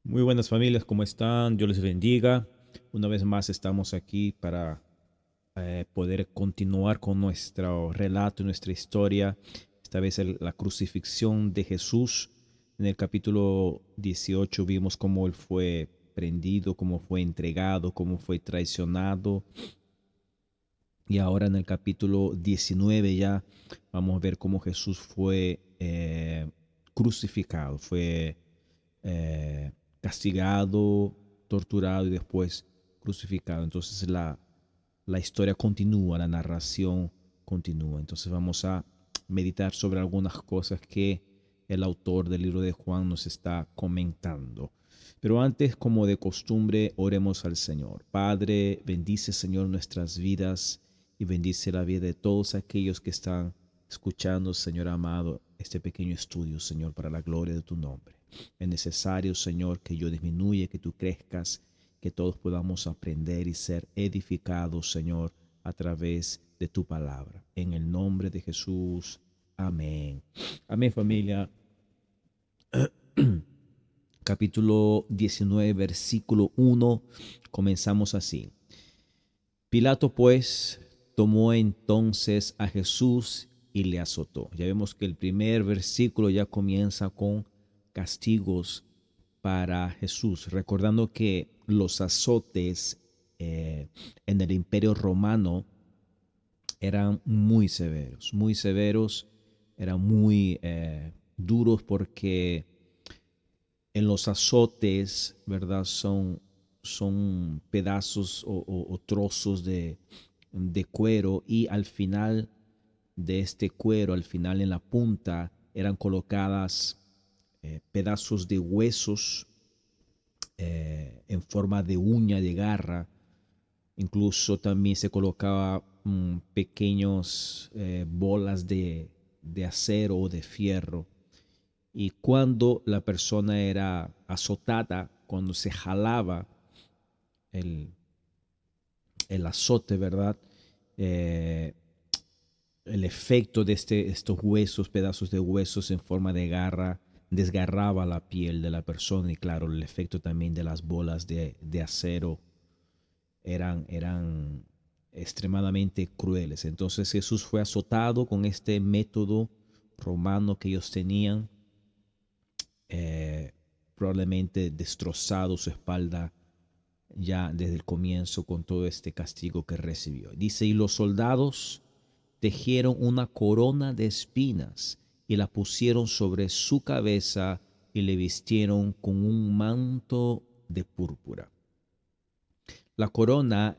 Muy buenas familias, ¿cómo están? Dios les bendiga. Una vez más estamos aquí para poder continuar con nuestro relato, nuestra historia. Esta vez la crucifixión de Jesús. En el capítulo 18 vimos cómo él fue prendido, cómo fue entregado, cómo fue traicionado. Y ahora en el capítulo 19 ya vamos a ver cómo Jesús fue crucificado, fue eh, castigado, torturado y después crucificado. Entonces la historia continúa, la narración continúa. Entonces vamos a meditar sobre algunas cosas que el autor del libro de Juan nos está comentando. Pero antes, como de costumbre, oremos al Señor. Padre, bendice, Señor, nuestras vidas y bendice la vida de todos aquellos que están escuchando, Señor amado, este pequeño estudio, Señor, para la gloria de tu nombre. Es necesario, Señor, que yo disminuya, que tú crezcas, que todos podamos aprender y ser edificados, Señor, a través de tu palabra. En el nombre de Jesús. Amén. Amén, familia. Capítulo 19, versículo 1. Comenzamos así. Pilato pues tomó entonces a Jesús y le azotó. Ya vemos que el primer versículo ya comienza con castigos para Jesús, recordando que los azotes en el Imperio Romano eran muy severos, eran muy duros porque en los azotes, ¿verdad? Son pedazos o trozos de cuero y al final de este cuero, al final en la punta, eran colocadas pedazos de huesos en forma de uña, de garra. Incluso también se colocaba pequeños bolas de acero o de fierro. Y cuando la persona era azotada, cuando se jalaba el, el azote, ¿verdad? Eh, el efecto de estos huesos, pedazos de huesos en forma de garra, desgarraba la piel de la persona y claro, el efecto también de las bolas de acero eran extremadamente crueles. Entonces Jesús fue azotado con este método romano que ellos tenían, eh, probablemente destrozado su espalda ya desde el comienzo con todo este castigo que recibió. Dice, y los soldados tejieron una corona de espinas y la pusieron sobre su cabeza y le vistieron con un manto de púrpura. La corona,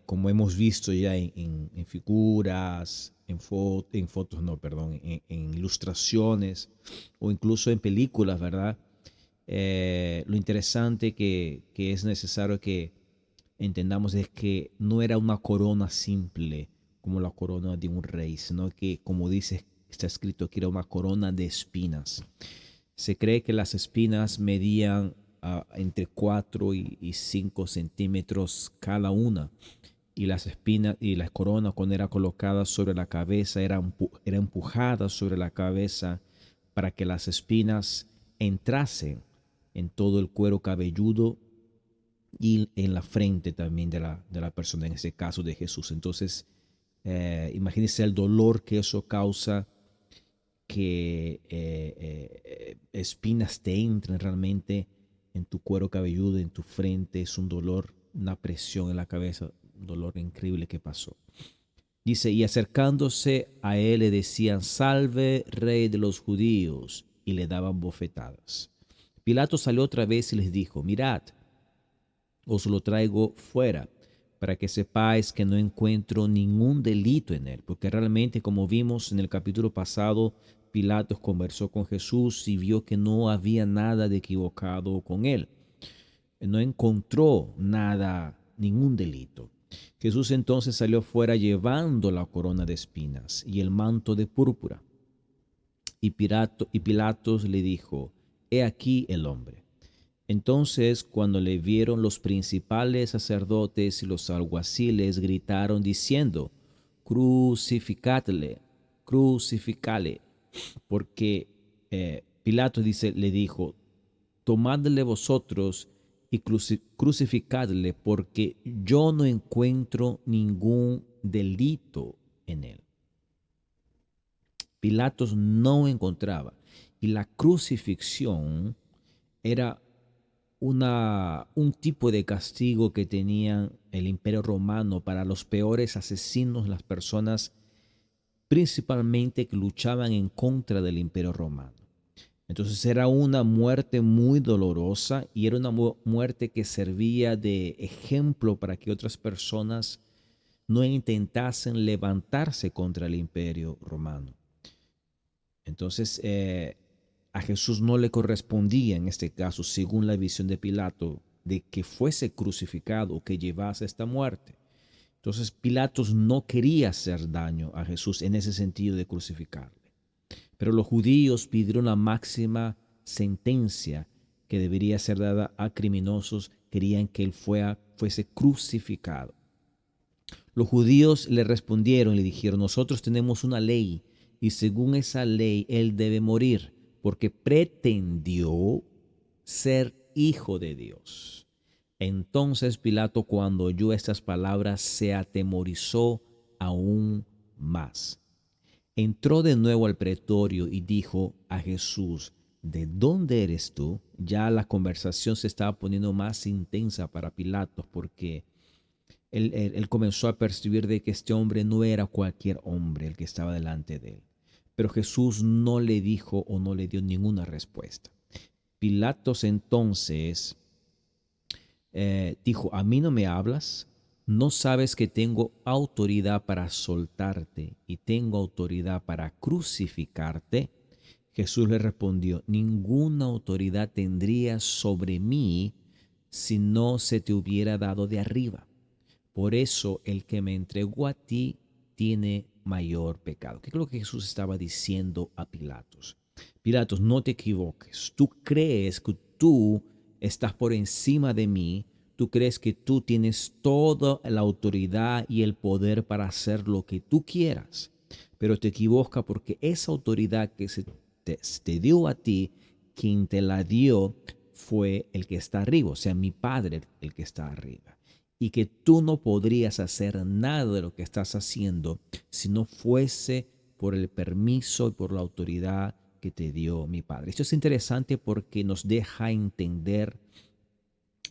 como hemos visto ya en figuras, en fotos, no, perdón, en ilustraciones o incluso en películas, ¿verdad? Lo interesante que es necesario que entendamos es que no era una corona simple como la corona de un rey, sino que, como dice, está escrito que era una corona de espinas. Se cree que las espinas medían entre 4 y 5 centímetros cada una. Y las espinas y la corona, cuando era colocada sobre la cabeza, era empujada sobre la cabeza para que las espinas entrasen en todo el cuero cabelludo y en la frente también de la persona, en ese caso de Jesús. Entonces, imagínense el dolor que eso causa, que espinas te entren realmente en tu cuero cabelludo, en tu frente. Es un dolor, una presión en la cabeza, un dolor increíble que pasó. Dice, y acercándose a él le decían, salve, rey de los judíos, y le daban bofetadas. Pilato salió otra vez y les dijo, mirad, os lo traigo fuera, para que sepáis que no encuentro ningún delito en él, porque realmente, como vimos en el capítulo pasado, Pilatos conversó con Jesús y vio que no había nada de equivocado con él. No encontró nada, ningún delito. Jesús entonces salió fuera llevando la corona de espinas y el manto de púrpura. Y Pilatos le dijo, he aquí el hombre. Entonces, cuando le vieron los principales sacerdotes y los alguaciles, gritaron diciendo, crucificadle, crucificale, porque Pilato le dijo, tomadle vosotros y crucificadle, porque yo no encuentro ningún delito en él. Pilatos no encontraba. Y la crucifixión era un tipo de castigo que tenía el Imperio Romano para los peores asesinos, las personas principalmente que luchaban en contra del Imperio Romano. Entonces era una muerte muy dolorosa y era una muerte que servía de ejemplo para que otras personas no intentasen levantarse contra el Imperio Romano. Entonces a Jesús no le correspondía en este caso, según la visión de Pilato, de que fuese crucificado o que llevase esta muerte. Entonces Pilatos no quería hacer daño a Jesús en ese sentido de crucificarle. Pero los judíos pidieron la máxima sentencia que debería ser dada a criminosos, querían que él fuese crucificado. Los judíos le respondieron y le dijeron, nosotros tenemos una ley y según esa ley él debe morir porque pretendió ser hijo de Dios. Entonces Pilato, cuando oyó estas palabras, se atemorizó aún más. Entró de nuevo al pretorio y dijo a Jesús, ¿de dónde eres tú? Ya la conversación se estaba poniendo más intensa para Pilato porque él comenzó a percibir de que este hombre no era cualquier hombre el que estaba delante de él. Pero Jesús no le dijo o no le dio ninguna respuesta. Pilatos entonces dijo, ¿a mí no me hablas? ¿No sabes que tengo autoridad para soltarte y tengo autoridad para crucificarte? Jesús le respondió, ninguna autoridad tendrías sobre mí si no se te hubiera dado de arriba. Por eso el que me entregó a ti tiene mayor pecado. ¿Qué es lo que Jesús estaba diciendo a Pilatos? Pilatos, no te equivoques. Tú crees que tú estás por encima de mí. Tú crees que tú tienes toda la autoridad y el poder para hacer lo que tú quieras. Pero te equivocas porque esa autoridad que se te dio a ti, quien te la dio fue el que está arriba, o sea, mi Padre el que está arriba. Y que tú no podrías hacer nada de lo que estás haciendo si no fuese por el permiso y por la autoridad que te dio mi Padre. Esto es interesante porque nos deja entender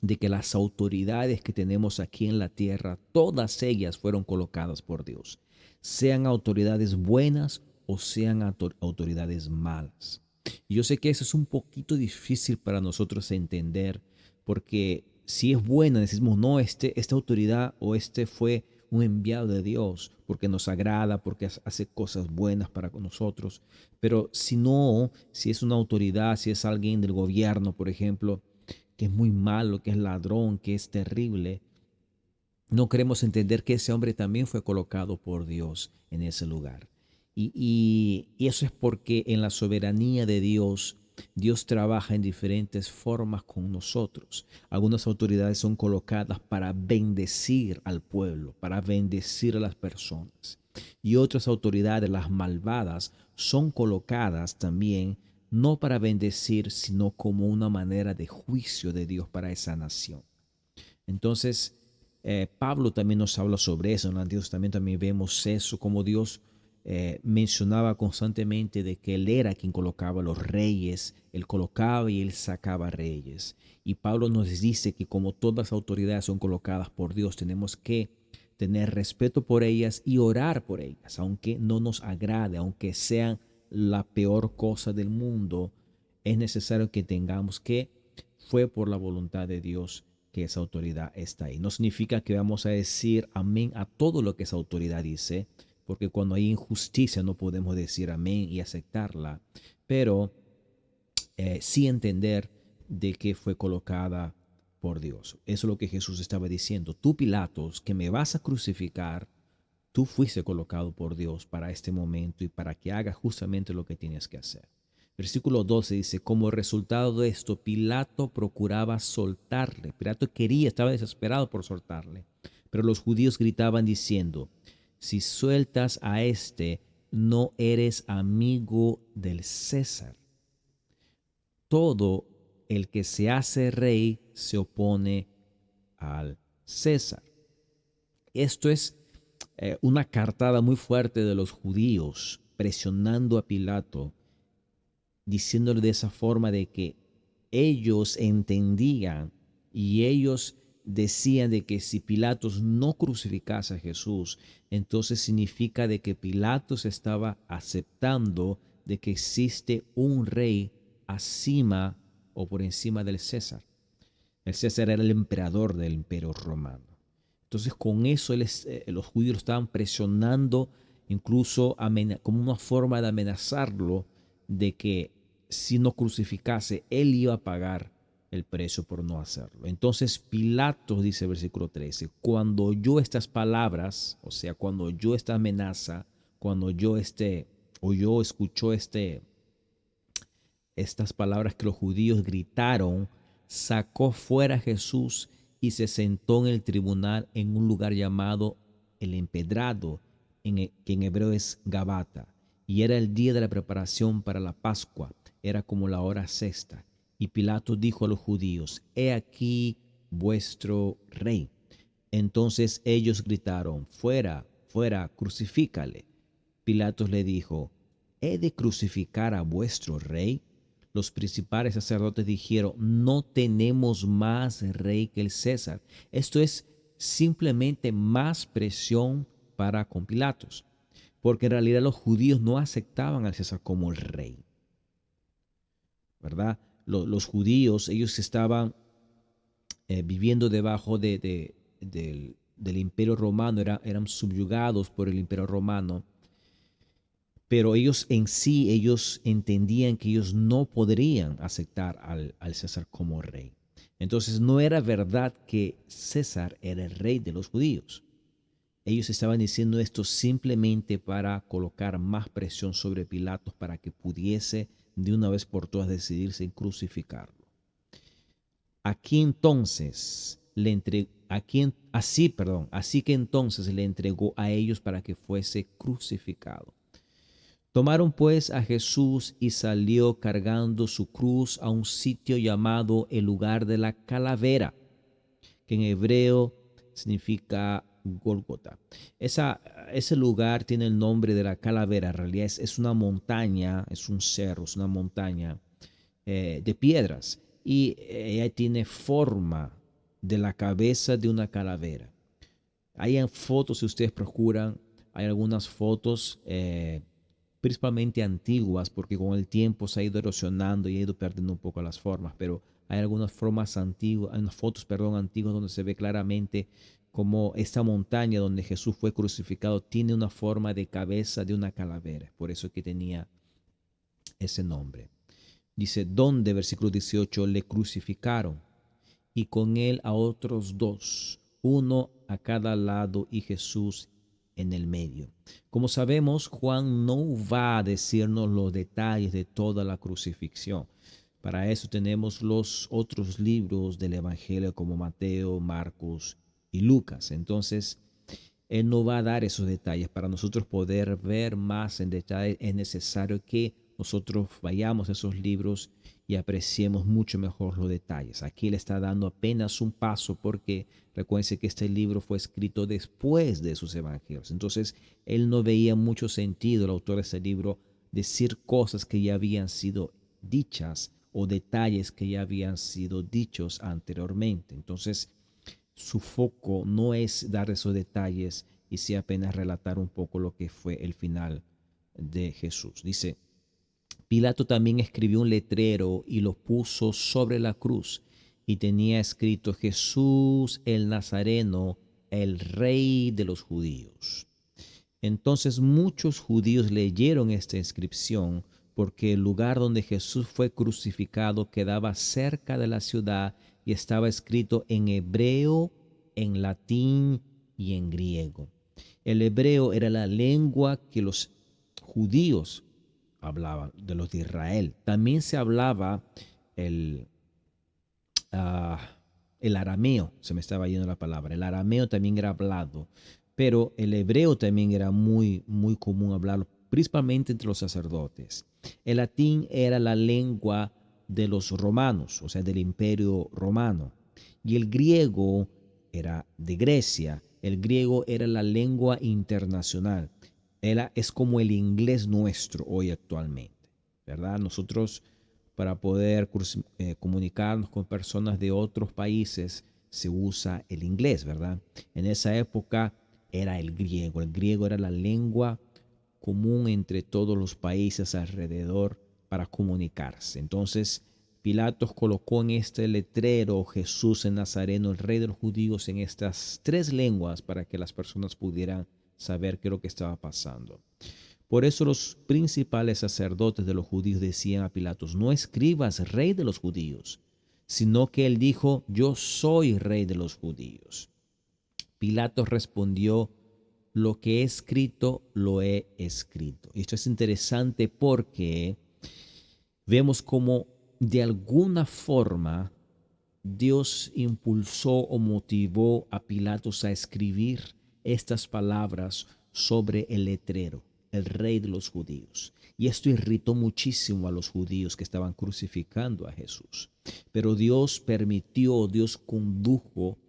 de que las autoridades que tenemos aquí en la tierra, todas ellas fueron colocadas por Dios, sean autoridades buenas o sean autoridades malas. Y yo sé que eso es un poquito difícil para nosotros entender, porque si es buena, decimos, no, esta autoridad o este fue un enviado de Dios, porque nos agrada, porque hace cosas buenas para nosotros. Pero si no, si es una autoridad, si es alguien del gobierno, por ejemplo, que es muy malo, que es ladrón, que es terrible, no queremos entender que ese hombre también fue colocado por Dios en ese lugar. Y eso es porque en la soberanía de Dios, Dios trabaja en diferentes formas con nosotros. Algunas autoridades son colocadas para bendecir al pueblo, para bendecir a las personas. Y otras autoridades, las malvadas, son colocadas también no para bendecir, sino como una manera de juicio de Dios para esa nación. Entonces, Pablo también nos habla sobre eso. En el Antiguo Testamento también vemos eso, como Dios mencionaba constantemente de que Él era quien colocaba los reyes, Él colocaba y Él sacaba reyes. Y Pablo nos dice que como todas las autoridades son colocadas por Dios, tenemos que tener respeto por ellas y orar por ellas, aunque no nos agrade, aunque sean la peor cosa del mundo, es necesario que tengamos que fue por la voluntad de Dios que esa autoridad está ahí. No significa que vamos a decir amén a todo lo que esa autoridad dice, porque cuando hay injusticia no podemos decir amén y aceptarla, pero sí entender de que fue colocada por Dios. Eso es lo que Jesús estaba diciendo. Tú, Pilatos, que me vas a crucificar, tú fuiste colocado por Dios para este momento y para que hagas justamente lo que tienes que hacer. Versículo 12 dice, como resultado de esto, Pilato procuraba soltarle. Pilato quería, estaba desesperado por soltarle. Pero los judíos gritaban diciendo, si sueltas a este, no eres amigo del César. Todo el que se hace rey se opone al César. Esto es una cartada muy fuerte de los judíos presionando a Pilato, diciéndole de esa forma de que ellos entendían y ellos decían de que si Pilatos no crucificase a Jesús, entonces significa de que Pilatos estaba aceptando de que existe un rey acima o por encima del César. El César era el emperador del imperio romano. Entonces con eso los judíos lo estaban presionando, incluso como una forma de amenazarlo de que si no crucificase, él iba a pagar el precio por no hacerlo. Entonces Pilato dice, versículo 13, cuando oyó estas palabras, o sea, cuando oyó esta amenaza, cuando yo escuchó estas palabras que los judíos gritaron, sacó fuera a Jesús y se sentó en el tribunal en un lugar llamado el Empedrado, que en hebreo es Gabata. Y era el día de la preparación para la Pascua, era como la hora sexta. Y Pilato dijo a los judíos, he aquí vuestro rey. Entonces ellos gritaron, fuera, fuera, crucifícale. Pilatos le dijo, ¿he de crucificar a vuestro rey? Los principales sacerdotes dijeron, no tenemos más rey que el César. Esto es simplemente más presión para con Pilatos, porque en realidad los judíos no aceptaban al César como el rey, ¿verdad? Los judíos, ellos estaban viviendo debajo del imperio romano, eran subyugados por el imperio romano, pero ellos en sí, ellos entendían que ellos no podrían aceptar al César como rey. Entonces no era verdad que César era el rey de los judíos. Ellos estaban diciendo esto simplemente para colocar más presión sobre Pilatos para que pudiese de una vez por todas decidirse en crucificarlo. Así que entonces le entregó a ellos para que fuese crucificado. Tomaron pues a Jesús y salió cargando su cruz a un sitio llamado el lugar de la calavera, que en hebreo significa Gólgota. Ese lugar tiene el nombre de la calavera. En realidad es una montaña, es un cerro, es una montaña de piedras. Y ella tiene forma de la cabeza de una calavera. Hay fotos, si ustedes procuran, hay algunas fotos principalmente antiguas, porque con el tiempo se ha ido erosionando y ha ido perdiendo un poco las formas, pero hay algunas formas antiguas, hay unas fotos, perdón, antiguas donde se ve claramente como esta montaña donde Jesús fue crucificado tiene una forma de cabeza de una calavera, por eso es que tenía ese nombre. Dice, donde, versículo 18, le crucificaron y con él a otros dos, uno a cada lado y Jesús en el medio. Como sabemos, Juan no va a decirnos los detalles de toda la crucifixión. Para eso tenemos los otros libros del Evangelio como Mateo, Marcos y Lucas. Entonces, él no va a dar esos detalles. Para nosotros poder ver más en detalle es necesario que nosotros vayamos a esos libros y apreciemos mucho mejor los detalles. Aquí le está dando apenas un paso porque recuerden que este libro fue escrito después de sus evangelios. Entonces, él no veía mucho sentido, el autor de este libro, decir cosas que ya habían sido dichas o detalles que ya habían sido dichos anteriormente. Entonces, su foco no es dar esos detalles y sí apenas relatar un poco lo que fue el final de Jesús. Dice, Pilato también escribió un letrero y lo puso sobre la cruz y tenía escrito Jesús el Nazareno, el rey de los judíos. Entonces muchos judíos leyeron esta inscripción porque el lugar donde Jesús fue crucificado quedaba cerca de la ciudad y estaba escrito en hebreo, en latín y en griego. El hebreo era la lengua que los judíos hablaban, de los de Israel. También se hablaba el, uh, el arameo, se me estaba yendo la palabra. El arameo también era hablado, pero el hebreo también era muy, muy común hablarlo, principalmente entre los sacerdotes. El latín era la lengua de los romanos, o sea, del Imperio Romano. Y el griego era de Grecia. El griego era la lengua internacional. Es como el inglés nuestro hoy actualmente, ¿verdad? Nosotros, para poder comunicarnos con personas de otros países, se usa el inglés, ¿verdad? En esa época era el griego. El griego era la lengua común entre todos los países alrededor para comunicarse. Entonces, Pilatos colocó en este letrero Jesús en Nazareno, el rey de los judíos, en estas tres lenguas para que las personas pudieran saber qué es lo que estaba pasando. Por eso los principales sacerdotes de los judíos decían a Pilatos: no escribas rey de los judíos, sino que él dijo: yo soy rey de los judíos. Pilatos respondió: lo que he escrito, lo he escrito. Y esto es interesante porque vemos como de alguna forma Dios impulsó o motivó a Pilatos a escribir estas palabras sobre el letrero, el rey de los judíos. Y esto irritó muchísimo a los judíos que estaban crucificando a Jesús. Pero Dios permitió, Dios condujo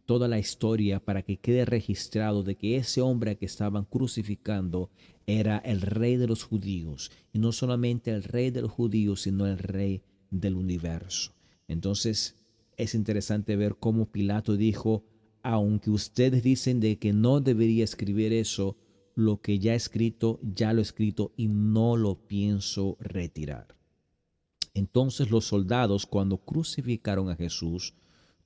toda la historia para que quede registrado de que ese hombre que estaban crucificando era el rey de los judíos. Y no solamente el rey de los judíos, sino el rey del universo. Entonces, es interesante ver cómo Pilato dijo: aunque ustedes dicen de que no debería escribir eso, lo que ya he escrito, ya lo he escrito y no lo pienso retirar. Entonces los soldados, cuando crucificaron a Jesús,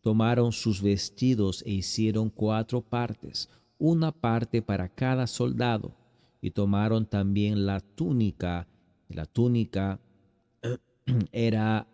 tomaron sus vestidos e hicieron 4 partes, una parte para cada soldado, y tomaron también la túnica. La túnica era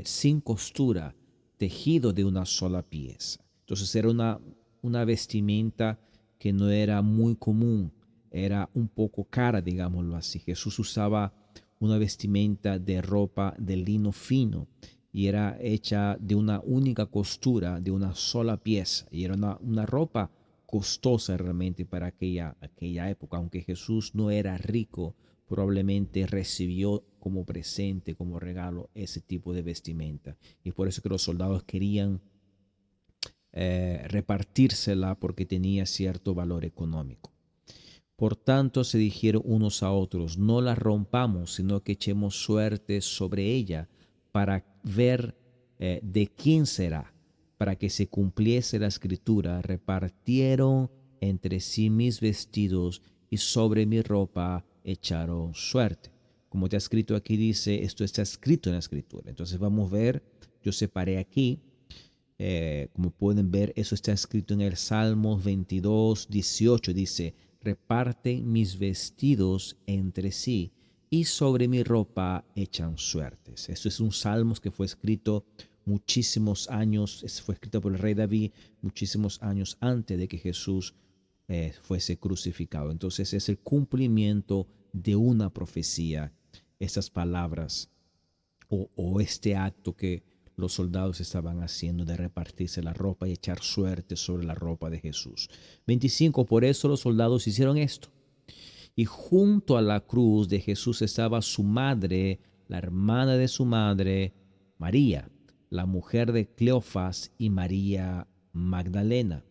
sin costura, tejido de una sola pieza. Entonces era una vestimenta que no era muy común, era un poco cara, digámoslo así. Jesús usaba una vestimenta de ropa de lino fino y era hecha de una única costura, de una sola pieza. Y era una ropa costosa realmente para aquella época. Aunque Jesús no era rico, probablemente recibió como presente, como regalo, ese tipo de vestimenta. Y por eso que los soldados querían repartírsela, porque tenía cierto valor económico. Por tanto se dijeron unos a otros: no la rompamos, sino que echemos suerte sobre ella para ver de quién será. Para que se cumpliese la escritura, repartieron entre sí mis vestidos y sobre mi ropa echaron suerte. Como está escrito aquí, dice, esto está escrito en la escritura. Entonces vamos a ver, yo separé aquí, como pueden ver, eso está escrito en el Salmos 22, 18. Dice: reparten mis vestidos entre sí y sobre mi ropa echan suertes. Esto es un salmos que fue escrito muchísimos años, fue escrito por el rey David muchísimos años antes de que Jesús fuese crucificado. Entonces es el cumplimiento de una profecía, estas palabras o este acto que los soldados estaban haciendo de repartirse la ropa y echar suerte sobre la ropa de Jesús. 25. Por eso los soldados hicieron esto. Y junto a la cruz de Jesús estaba su madre, la hermana de su madre, María, la mujer de Cleofas, y María Magdalena.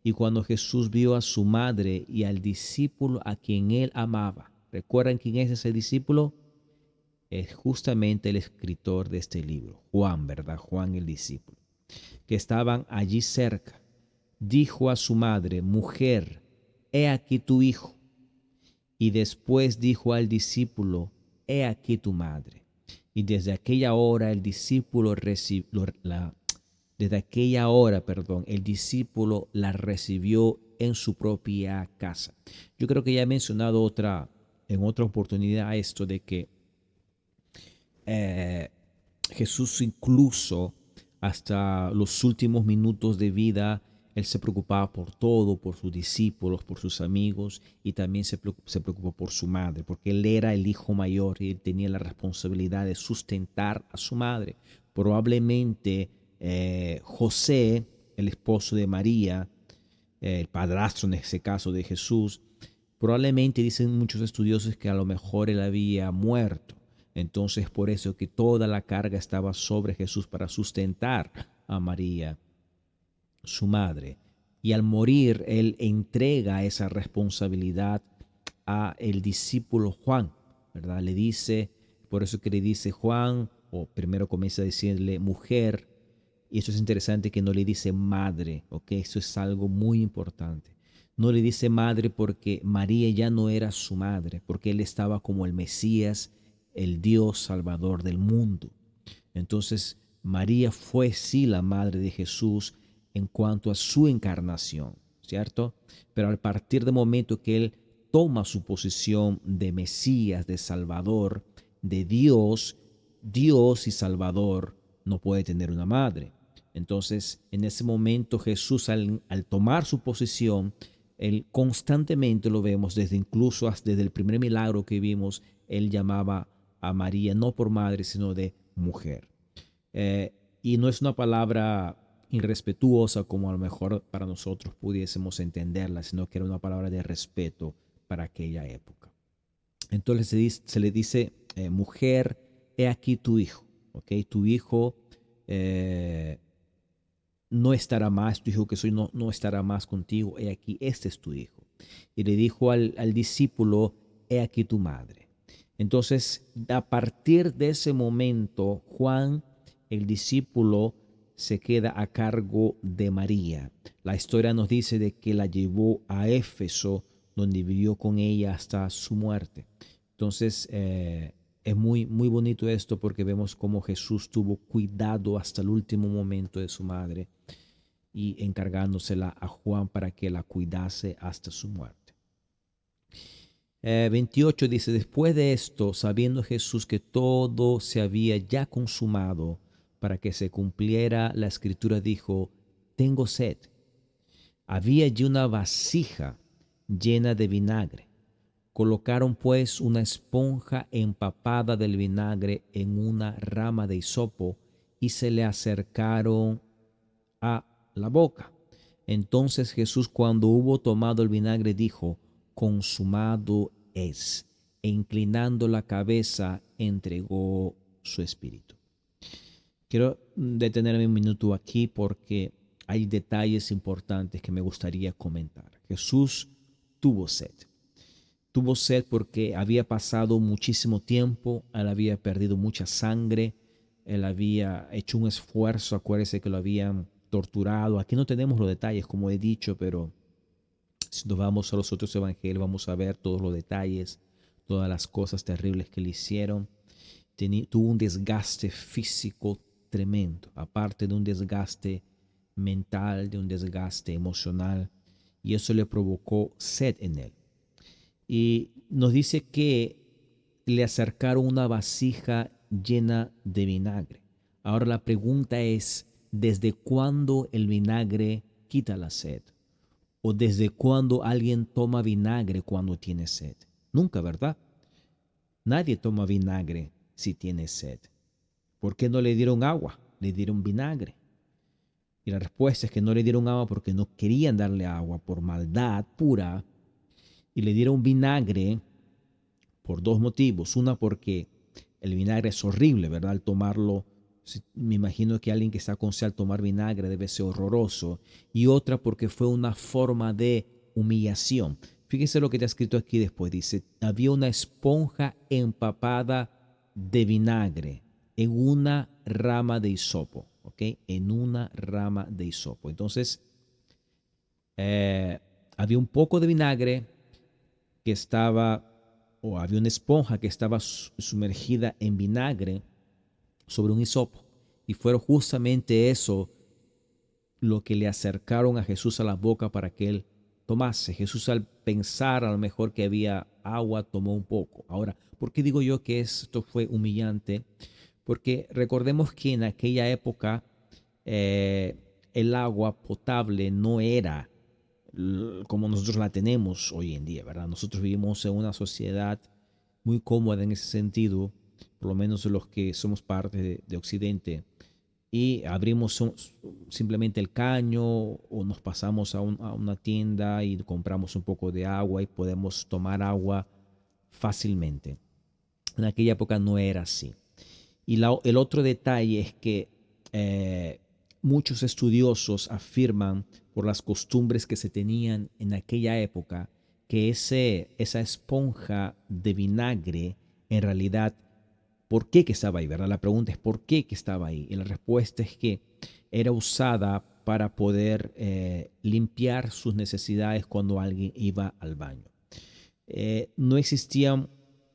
Y cuando Jesús vio a su madre y al discípulo a quien él amaba, ¿recuerdan quién es ese discípulo? Es justamente el escritor de este libro, Juan, ¿verdad? Juan el discípulo, que estaban allí cerca. Dijo a su madre: mujer, he aquí tu hijo. Y después dijo al discípulo: he aquí tu madre. Y desde aquella hora el discípulo el discípulo la recibió en su propia casa. Yo creo que ya he mencionado en otra oportunidad esto de que Jesús, incluso hasta los últimos minutos de vida, él se preocupaba por todo, por sus discípulos, por sus amigos, y también se preocupó por su madre, porque él era el hijo mayor y él tenía la responsabilidad de sustentar a su madre. Probablemente José, el esposo de María, el padrastro en ese caso de Jesús, probablemente dicen muchos estudiosos que a lo mejor él había muerto. Entonces por eso que toda la carga estaba sobre Jesús para sustentar a María, su madre. Y al morir, él entrega esa responsabilidad a el discípulo Juan, ¿verdad? Le dice, por eso que le dice Juan, o primero comienza a decirle mujer, y eso es interesante que no le dice madre, ¿ok? Eso es algo muy importante. No le dice madre porque María ya no era su madre, porque él estaba como el Mesías, el Dios salvador del mundo. Entonces, María fue sí la madre de Jesús en cuanto a su encarnación, ¿cierto? Pero al partir del momento que él toma su posición de Mesías, de Salvador, de Dios, Dios y Salvador no puede tener una madre. Entonces, en ese momento Jesús al tomar su posición, él constantemente lo vemos desde incluso desde el primer milagro que vimos, él llamaba a María no por madre, sino de mujer. Y no es una palabra irrespetuosa como a lo mejor para nosotros pudiésemos entenderla, sino que era una palabra de respeto para aquella época. Entonces se le dice, mujer, he aquí tu hijo, ¿ok? Tu hijo no estará más, tu hijo que soy no estará más contigo, he aquí, este es tu hijo. Y le dijo al discípulo, he aquí tu madre. Entonces, a partir de ese momento, Juan, el discípulo, se queda a cargo de María. La historia nos dice de que la llevó a Éfeso, donde vivió con ella hasta su muerte. Entonces, es muy, muy bonito esto porque vemos cómo Jesús tuvo cuidado hasta el último momento de su madre y encargándosela a Juan para que la cuidase hasta su muerte. 28 dice, después de esto, sabiendo Jesús que todo se había ya consumado, para que se cumpliera la escritura, dijo, tengo sed. Había allí una vasija llena de vinagre. Colocaron pues una esponja empapada del vinagre en una rama de hisopo y se le acercaron a la boca. Entonces Jesús, cuando hubo tomado el vinagre, dijo, consumado es. E inclinando la cabeza, entregó su espíritu. Quiero detenerme un minuto aquí porque hay detalles importantes que me gustaría comentar. Jesús tuvo sed. Tuvo sed porque había pasado muchísimo tiempo, él había perdido mucha sangre, él había hecho un esfuerzo, acuérdese que lo habían torturado. Aquí no tenemos los detalles, como he dicho, pero si nos vamos a los otros evangelios vamos a ver todos los detalles, todas las cosas terribles que le hicieron. Tuvo un desgaste físico tremendo, aparte de un desgaste mental, de un desgaste emocional, y eso le provocó sed en él. Y nos dice que le acercaron una vasija llena de vinagre. Ahora la pregunta es, ¿desde cuándo el vinagre quita la sed? ¿O desde cuándo alguien toma vinagre cuando tiene sed? Nunca, ¿verdad? Nadie toma vinagre si tiene sed. ¿Por qué no le dieron agua? Le dieron vinagre. Y la respuesta es que no le dieron agua porque no querían darle agua por maldad pura. Y le dieron vinagre por dos motivos. Una, porque el vinagre es horrible, ¿verdad? Al tomarlo, me imagino que alguien que está con sed al tomar vinagre debe ser horroroso. Y otra, porque fue una forma de humillación. Fíjese lo que está escrito aquí después. Dice, había una esponja empapada de vinagre en una rama de hisopo, ¿ok? En una rama de hisopo. Entonces, había un poco de vinagre que estaba, o había una esponja que estaba sumergida en vinagre sobre un hisopo. Y fue justamente eso lo que le acercaron a Jesús a la boca para que él tomase. Jesús, al pensar a lo mejor que había agua, tomó un poco. Ahora, ¿por qué digo yo que esto fue humillante? Porque recordemos que en aquella época eh, el agua potable no era como nosotros la tenemos hoy en día, ¿verdad? Nosotros vivimos en una sociedad muy cómoda en ese sentido, por lo menos los que somos parte de Occidente, y abrimos simplemente el caño o nos pasamos a una tienda y compramos un poco de agua y podemos tomar agua fácilmente. En aquella época no era así. Y el otro detalle es que muchos estudiosos afirman por las costumbres que se tenían en aquella época que esa esponja de vinagre en realidad, ¿por qué que estaba ahí? ¿Verdad? La pregunta es ¿por qué que estaba ahí? Y la respuesta es que era usada para poder limpiar sus necesidades cuando alguien iba al baño. No existía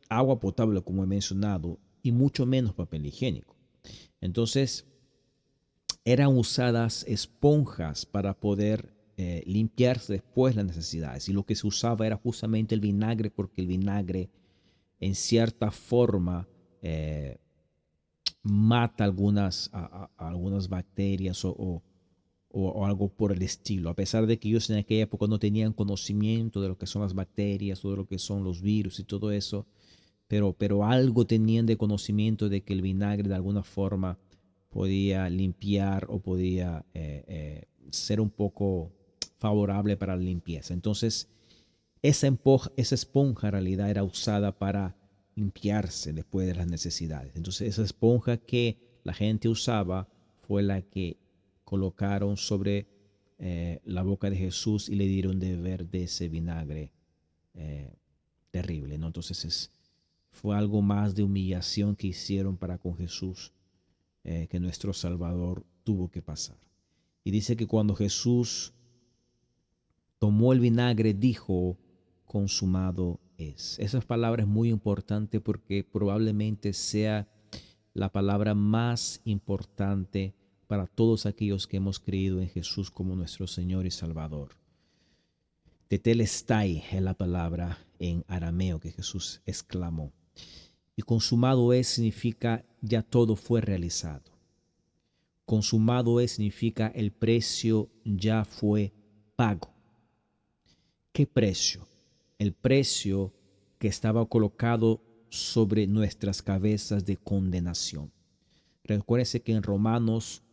agua potable, como he mencionado, y mucho menos papel higiénico. Entonces, eran usadas esponjas para poder limpiarse después las necesidades. Y lo que se usaba era justamente el vinagre, porque el vinagre, en cierta forma, eh, mata algunas bacterias o algo por el estilo, a pesar de que ellos en aquella época no tenían conocimiento de lo que son las bacterias o de lo que son los virus y todo eso, pero algo tenían de conocimiento de que el vinagre de alguna forma podía limpiar o podía ser un poco favorable para la limpieza. Entonces, esa esponja en realidad era usada para limpiarse después de las necesidades. Entonces, esa esponja que la gente usaba fue la que colocaron sobre la boca de Jesús y le dieron de beber de ese vinagre eh, terrible, ¿no? Entonces fue algo más de humillación que hicieron para con Jesús, que nuestro Salvador tuvo que pasar. Y dice que cuando Jesús tomó el vinagre, dijo, consumado es. Esa palabra es muy importante porque probablemente sea la palabra más importante para todos aquellos que hemos creído en Jesús como nuestro Señor y Salvador. Tetelestai es la palabra en arameo que Jesús exclamó. Y consumado es significa ya todo fue realizado. Consumado es significa el precio ya fue pago. ¿Qué precio? El precio que estaba colocado sobre nuestras cabezas de condenación. Recuérdense que en Romanos,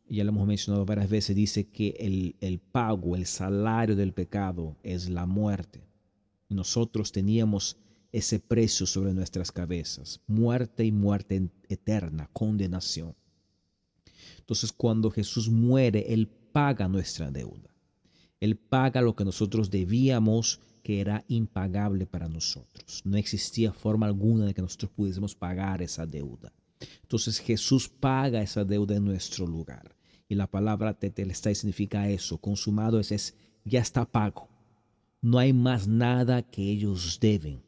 ya lo hemos mencionado varias veces, dice que el pago, el salario del pecado es la muerte. Y nosotros teníamos ese precio sobre nuestras cabezas, muerte y muerte eterna, condenación. Entonces, cuando Jesús muere, Él paga nuestra deuda. Él paga lo que nosotros debíamos, que era impagable para nosotros. No existía forma alguna de que nosotros pudiésemos pagar esa deuda. Entonces Jesús paga esa deuda en nuestro lugar. Y la palabra tetelestai significa eso. Consumado es ya está pago. No hay más nada que ellos deben.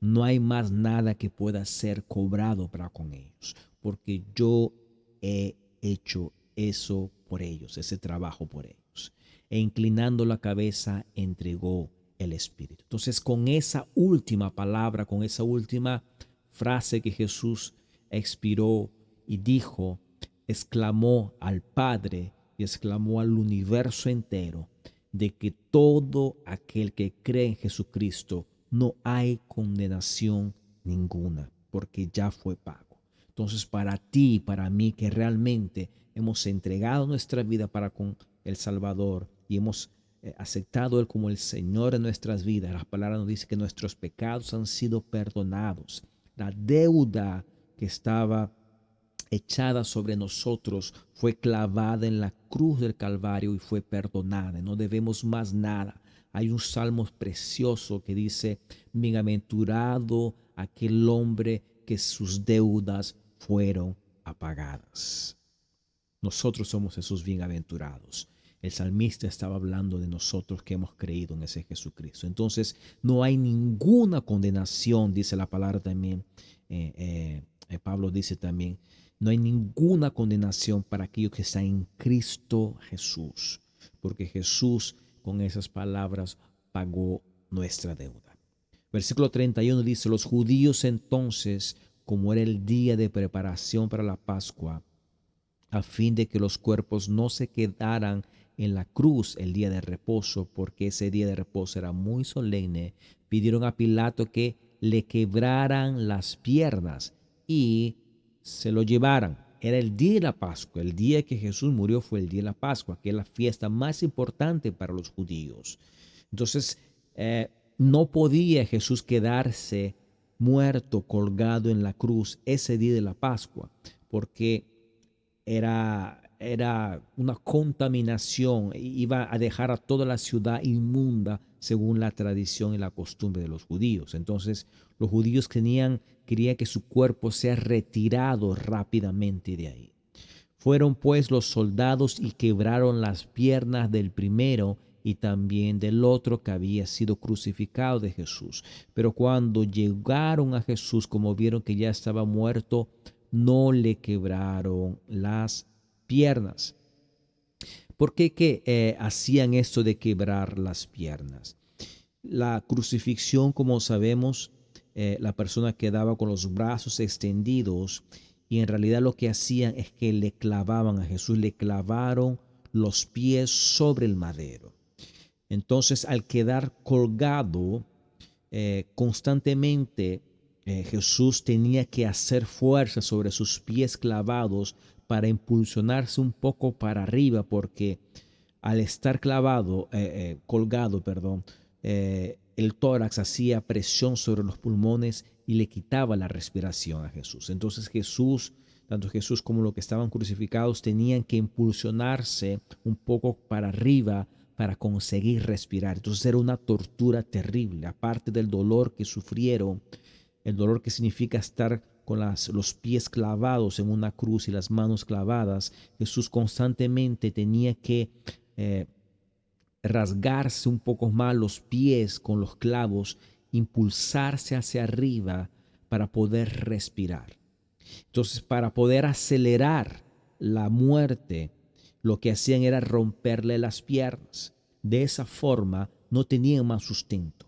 No hay más nada que pueda ser cobrado para con ellos. Porque yo he hecho eso por ellos, ese trabajo por ellos. E inclinando la cabeza entregó el Espíritu. Entonces, con esa última palabra, con esa última frase que Jesús expiró y dijo, exclamó al Padre y exclamó al universo entero de que todo aquel que cree en Jesucristo no hay condenación ninguna, porque ya fue pago. Entonces, para ti y para mí que realmente hemos entregado nuestra vida para con el Salvador y hemos aceptado Él como el Señor de nuestras vidas, la palabra nos dice que nuestros pecados han sido perdonados. La deuda que estaba echada sobre nosotros fue clavada en la cruz del Calvario y fue perdonada. No debemos más nada. Hay un salmo precioso que dice, bienaventurado aquel hombre que sus deudas fueron apagadas. Nosotros somos esos bienaventurados. El salmista estaba hablando de nosotros que hemos creído en ese Jesucristo. Entonces, no hay ninguna condenación, dice la palabra también. Pablo dice también, no hay ninguna condenación para aquellos que están en Cristo Jesús, porque Jesús con esas palabras pagó nuestra deuda. Versículo 31 dice, los judíos entonces, como era el día de preparación para la Pascua, a fin de que los cuerpos no se quedaran en la cruz el día de reposo, porque ese día de reposo era muy solemne, pidieron a Pilato que le quebraran las piernas y se lo llevaran. Era el día de la Pascua, el día que Jesús murió fue el día de la Pascua, que es la fiesta más importante para los judíos. Entonces, no podía Jesús quedarse muerto colgado en la cruz ese día de la Pascua, porque era una contaminación, iba a dejar a toda la ciudad inmunda según la tradición y la costumbre de los judíos. Entonces los judíos querían que su cuerpo sea retirado rápidamente de ahí. Fueron pues los soldados y quebraron las piernas del primero y también del otro que había sido crucificado de Jesús. Pero cuando llegaron a Jesús, como vieron que ya estaba muerto, no le quebraron las piernas. ¿Por qué hacían esto de quebrar las piernas? La crucifixión, como sabemos, la persona quedaba con los brazos extendidos y en realidad lo que hacían es que le clavaban a Jesús, le clavaron los pies sobre el madero. Entonces, al quedar colgado constantemente, Jesús tenía que hacer fuerza sobre sus pies clavados para impulsionarse un poco para arriba, porque al estar colgado, el tórax hacía presión sobre los pulmones y le quitaba la respiración a Jesús. Entonces tanto Jesús como los que estaban crucificados, tenían que impulsionarse un poco para arriba para conseguir respirar. Entonces era una tortura terrible, aparte del dolor que sufrieron, el dolor que significa estar con los pies clavados en una cruz y las manos clavadas. Jesús constantemente tenía que eh, rasgarse un poco más los pies con los clavos, impulsarse hacia arriba para poder respirar. Entonces, para poder acelerar la muerte, lo que hacían era romperle las piernas. De esa forma no tenían más sustento.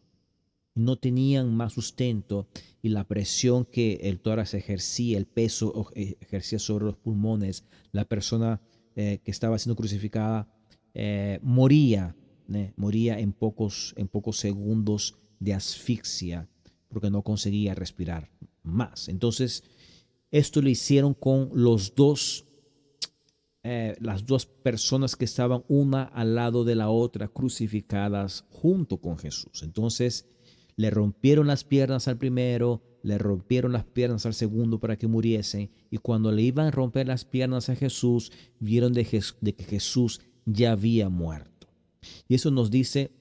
No tenían más sustento y la presión que el tórax ejercía, el peso ejercía sobre los pulmones, la persona que estaba siendo crucificada moría, moría en pocos segundos de asfixia porque no conseguía respirar más. Entonces, esto lo hicieron con las dos personas que estaban una al lado de la otra crucificadas junto con Jesús. Entonces le rompieron las piernas al primero, le rompieron las piernas al segundo para que muriesen, y cuando le iban a romper las piernas a Jesús, vieron de que Jesús ya había muerto. Y eso nos dice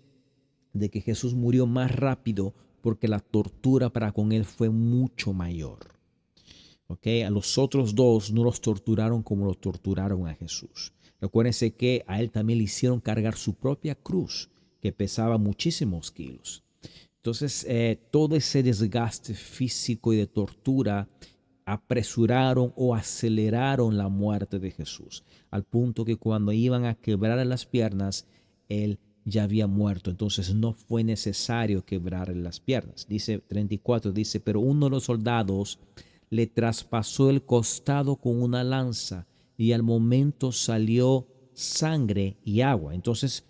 de que Jesús murió más rápido porque la tortura para con él fue mucho mayor. A los otros dos no los torturaron como los torturaron a Jesús. Recuérdense que a él también le hicieron cargar su propia cruz, que pesaba muchísimos kilos. Entonces, todo ese desgaste físico y de tortura apresuraron o aceleraron la muerte de Jesús, al punto que cuando iban a quebrarle las piernas, él ya había muerto. Entonces no fue necesario quebrarle las piernas. Dice 34, dice, pero uno de los soldados le traspasó el costado con una lanza y al momento salió sangre y agua. Entonces,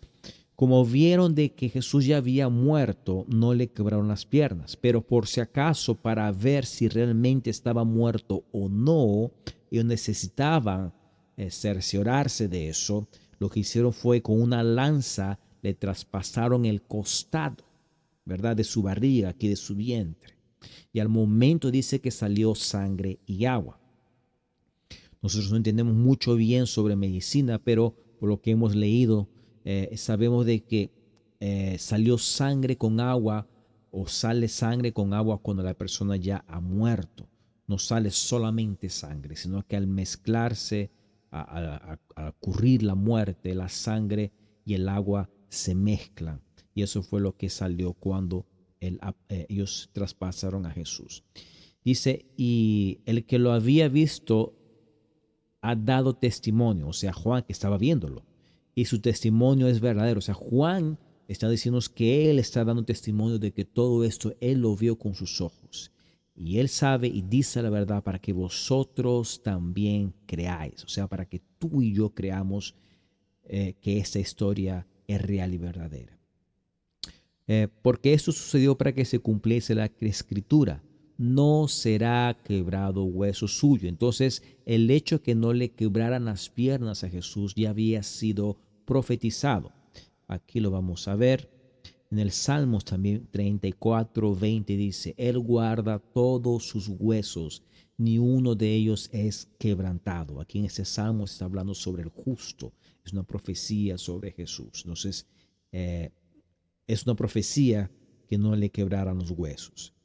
como vieron de que Jesús ya había muerto, no le quebraron las piernas, pero por si acaso, para ver si realmente estaba muerto o no, ellos necesitaban cerciorarse de eso. Lo que hicieron fue con una lanza le traspasaron el costado, ¿verdad? De su barriga, aquí de su vientre. Y al momento dice que salió sangre y agua. Nosotros no entendemos mucho bien sobre medicina, pero por lo que hemos leído, sabemos de que salió sangre con agua o sale sangre con agua cuando la persona ya ha muerto. No sale solamente sangre, sino que al mezclarse, a ocurrir la muerte, la sangre y el agua se mezclan. Y eso fue lo que salió cuando ellos traspasaron a Jesús. Dice, y el que lo había visto ha dado testimonio, o sea, Juan que estaba viéndolo, y su testimonio es verdadero. O sea, Juan está diciéndonos que él está dando testimonio de que todo esto él lo vio con sus ojos. Y él sabe y dice la verdad para que vosotros también creáis. O sea, para que tú y yo creamos que esta historia es real y verdadera. Porque esto sucedió para que se cumpliese la escritura. No será quebrado hueso suyo. Entonces, el hecho que no le quebraran las piernas a Jesús ya había sido profetizado. Aquí lo vamos a ver. En el Salmos también 34:20 dice, Él guarda todos sus huesos, ni uno de ellos es quebrantado. Aquí en este Salmo se está hablando sobre el justo, es una profecía sobre Jesús. Entonces, eh, es una profecía que no le quebraran los huesos.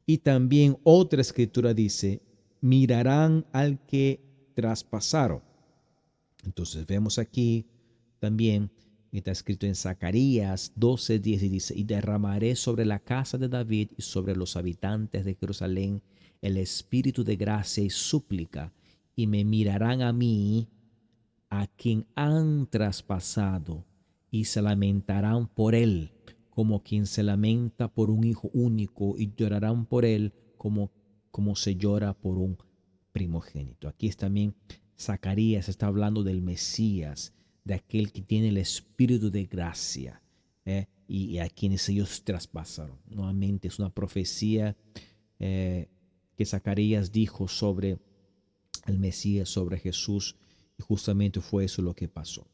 Y también otra escritura dice, mirarán al que traspasaron. Entonces vemos aquí también, está escrito en Zacarías 12:10 y dice, y derramaré sobre la casa de David y sobre los habitantes de Jerusalén el espíritu de gracia y súplica, y me mirarán a mí, a quien han traspasado, y se lamentarán por él, como quien se lamenta por un hijo único, y llorarán por él como se llora por un primogénito. Aquí es también Zacarías está hablando del Mesías, de aquel que tiene el espíritu de gracia, y a quienes ellos traspasaron. Nuevamente es una profecía que Zacarías dijo sobre el Mesías, sobre Jesús, y justamente fue eso lo que pasó.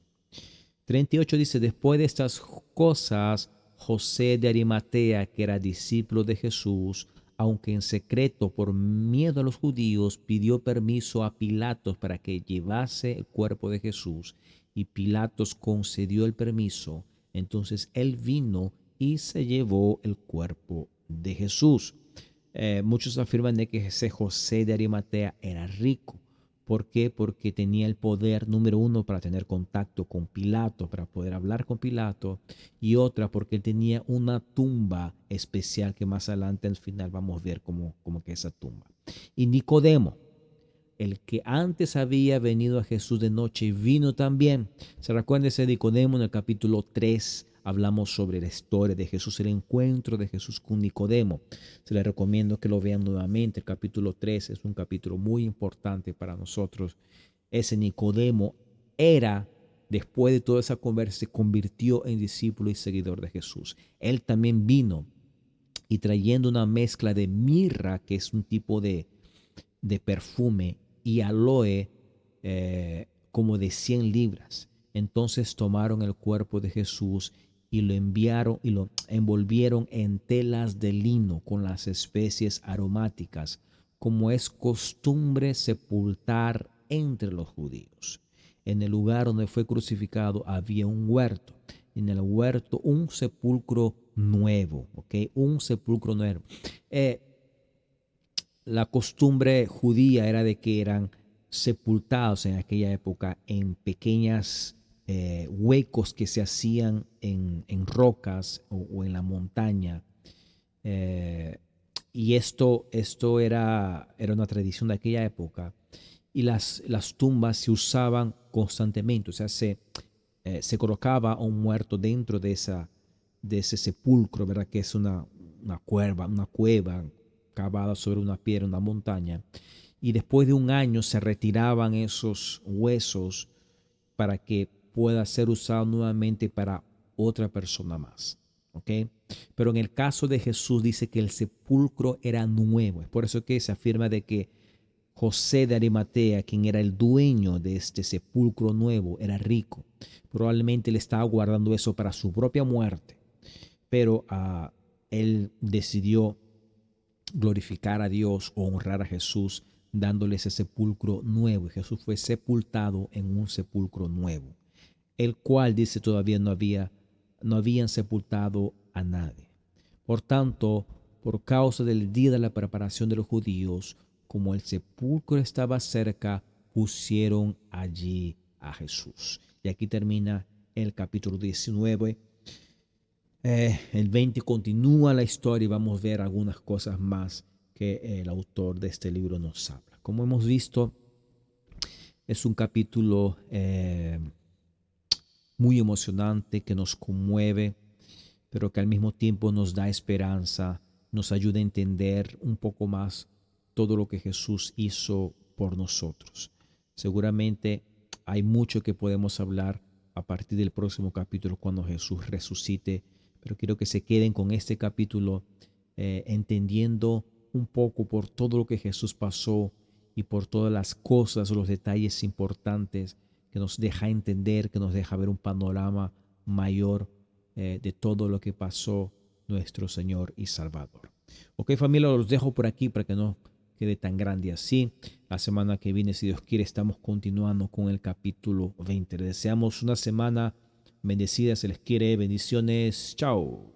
38 dice, después de estas cosas, José de Arimatea, que era discípulo de Jesús, aunque en secreto por miedo a los judíos, pidió permiso a Pilatos para que llevase el cuerpo de Jesús, y Pilatos concedió el permiso. Entonces él vino y se llevó el cuerpo de Jesús. Muchos afirman de que ese José de Arimatea era rico. ¿Por qué? Porque tenía el poder, número uno, para tener contacto con Pilato, para poder hablar con Pilato, y otra, porque él tenía una tumba especial que más adelante al final vamos a ver como que esa tumba. Y Nicodemo, el que antes había venido a Jesús de noche, vino también. ¿Se recuerda ese Nicodemo? En el capítulo 3 hablamos sobre la historia de Jesús, el encuentro de Jesús con Nicodemo. Se les recomiendo que lo vean nuevamente. El capítulo 3 es un capítulo muy importante para nosotros. Ese Nicodemo era, después de toda esa conversa, se convirtió en discípulo y seguidor de Jesús. Él también vino y trayendo una mezcla de mirra, que es un tipo de perfume, y aloe, como de 100 libras. Entonces tomaron el cuerpo de Jesús y lo enviaron y lo envolvieron en telas de lino con las especies aromáticas, como es costumbre sepultar entre los judíos. En el lugar donde fue crucificado había un huerto. En el huerto un sepulcro nuevo, ¿ok? Un sepulcro nuevo. Eh, la costumbre judía era de que eran sepultados en aquella época en pequeñas huecos que se hacían en rocas o en la montaña. Eh, y esto era una tradición de aquella época. Y las tumbas se usaban constantemente. O sea, se colocaba un muerto dentro de ese sepulcro, ¿verdad? Que es una cueva cavada sobre una piedra, una montaña. Y después de un año se retiraban esos huesos para que pueda ser usado nuevamente para otra persona más. ¿Ok? Pero en el caso de Jesús dice que el sepulcro era nuevo. Es por eso que se afirma de que José de Arimatea, quien era el dueño de este sepulcro nuevo, era rico. Probablemente le estaba guardando eso para su propia muerte, pero él decidió glorificar a Dios o honrar a Jesús dándole ese sepulcro nuevo. Y Jesús fue sepultado en un sepulcro nuevo, el cual dice todavía no habían sepultado a nadie. Por tanto, por causa del día de la preparación de los judíos, como el sepulcro estaba cerca, pusieron allí a Jesús. Y aquí termina el capítulo 19. El 20 continúa la historia y vamos a ver algunas cosas más que el autor de este libro nos habla. Como hemos visto, es un capítulo muy emocionante que nos conmueve, pero que al mismo tiempo nos da esperanza, nos ayuda a entender un poco más todo lo que Jesús hizo por nosotros. Seguramente hay mucho que podemos hablar a partir del próximo capítulo cuando Jesús resucite, pero quiero que se queden con este capítulo entendiendo un poco por todo lo que Jesús pasó y por todas las cosas, los detalles importantes que nos deja entender, que nos deja ver un panorama mayor de todo lo que pasó nuestro Señor y Salvador. Ok, familia, los dejo por aquí para que no quede tan grande así. La semana que viene, si Dios quiere, estamos continuando con el capítulo 20. Les deseamos una semana bendecida, se les quiere. Bendiciones. Chao.